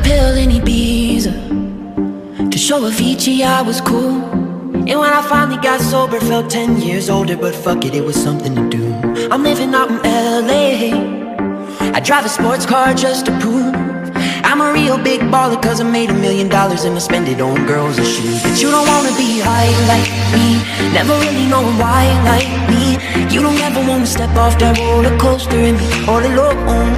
pill in Ibiza to show Avicii I was cool. And when I finally got sober, felt 10 years older. But fuck it, it was something to do. I'm living out in LA. I drive a sports car just to prove I'm a real big baller, cause I made $1 million and I spend it on girls and shoes. But you don't wanna be high like me, never really knowing why like me. You don't ever wanna step off that roller coaster and be all alone.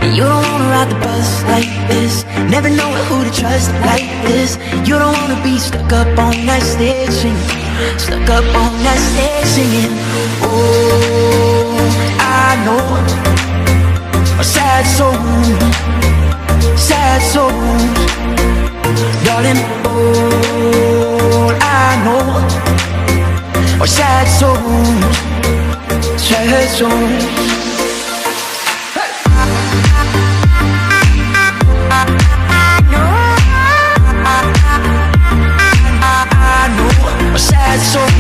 And you don't wanna ride the bus like this, never knowing who to trust like this. You don't wanna be stuck up on that stage singing, stuck up on that stage singing. Oh, I know a sad soul, sad souls, darling. All I know are sad souls, sad souls. Sad souls.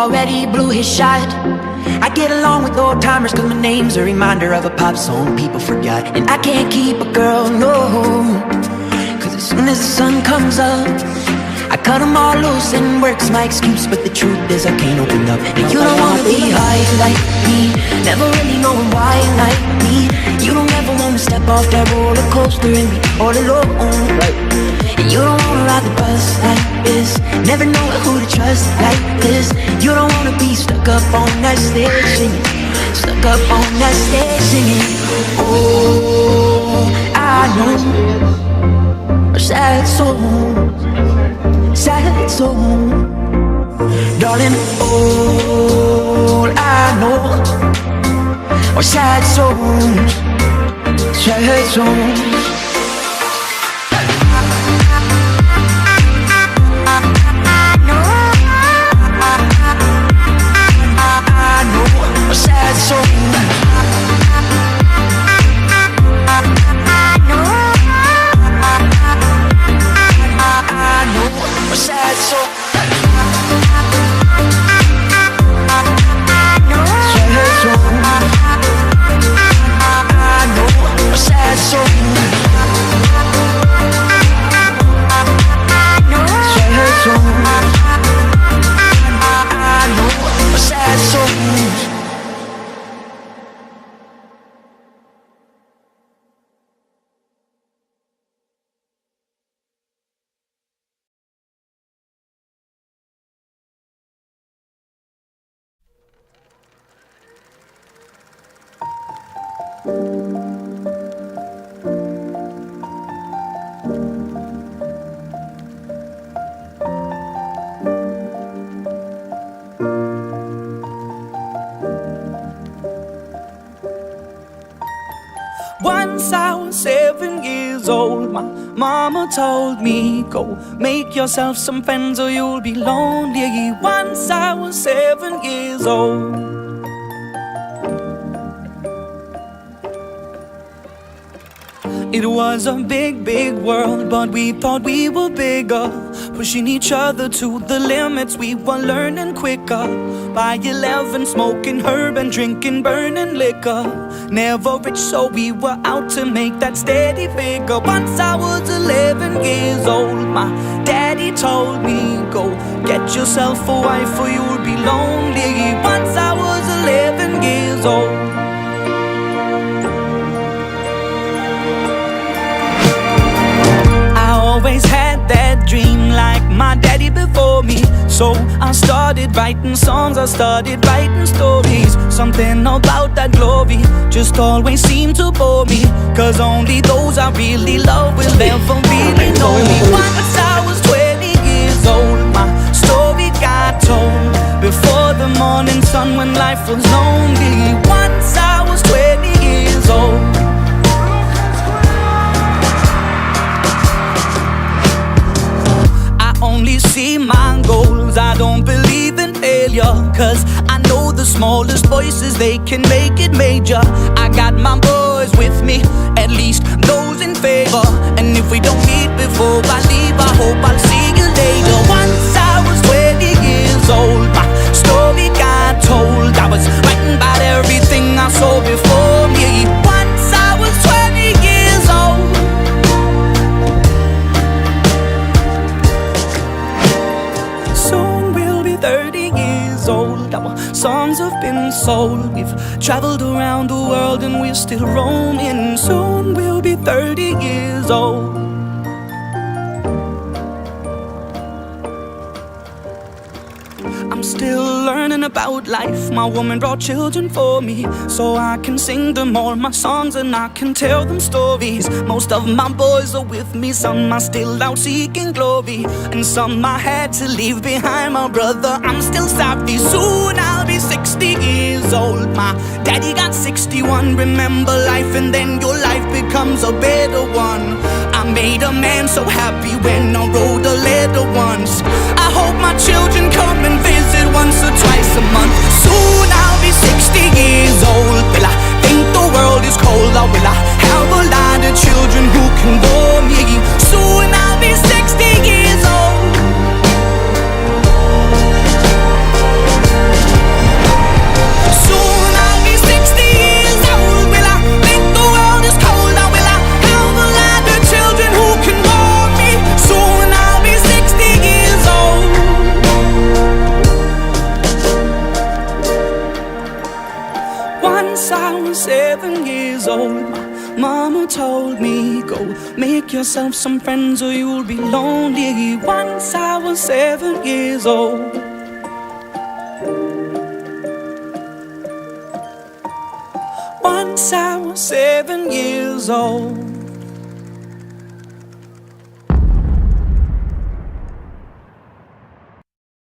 Already blew his shot. I get along with old timers cause my name's a reminder of a pop song people forgot. And I can't keep a girl, no, cause as soon as the sun comes up I cut them all loose and work's my excuse. But the truth is I can't open up. And you don't wanna be high like me, never really knowing why like me. You don't ever wanna step off that roller coaster and be all alone. And you don't wanna ride the bus like this, never knowing who to trust like this. You don't wanna be stuck up on that stage singing, stuck up on that stage singing. Oh, I know a sad soul, sad soul, darling. All I know are sad souls, sad souls. Sad soul. I know a sad soul. Once I was 7 years old, my mama told me, go make yourself some friends or you'll be lonely. Once I was 7 years old. It was a big, big world, but we thought we were bigger, pushing each other to the limits. We were learning quicker. By 11, smoking herb and drinking burning liquor. Never rich, so we were out to make that steady figure. Once I was 11 years old, my daddy told me, go get yourself a wife or you'll be lonely. Once I was 11 years old. Always had that dream like my daddy before me. So I started writing songs, I started writing stories. Something about that glory just always seemed to bore me, cause only those I really love will ever really know me. Once I was 20 years old, my story got told before the morning sun when life was lonely. Once I was 20 years old. I don't believe in failure, cause I know the smallest voices, they can make it major. I got my boys with me, at least those in favor. And if we don't meet before I leave, I hope I'll see you later. Once I was 20 years old, my story got told. I was writing about everything I saw before me. Once I was 20 years old. Soon we'll be 30 years old. Our songs have been sold. We've traveled around the world and we're still roaming. Soon we'll be 30 years old. I'm still learning about life. My woman brought children for me, so I can sing them all my songs and I can tell them stories. Most of my boys are with me, some are still out seeking glory, and some I had to leave behind. My brother, I'm still savvy. Soon I'll be 60 years old. My daddy got 61. Remember life and then your life becomes a better one. I made a man so happy when I wrote a letter once. I hope my children come and visit once or twice a month. Soon I'll be 60 years old. Will I think the world is cold, or will I have a lot of children who can bore me? Soon I'll be 60 years old. Soon I'll be 60 years old. Will I think the world is cold, or will I have a lot of children who can bore me? Soon I'll be 60 years old. Once I was 7 years old, my mama told me, go make yourself some friends or you'll be lonely. Once I was 7 years old. Once I was 7 years old.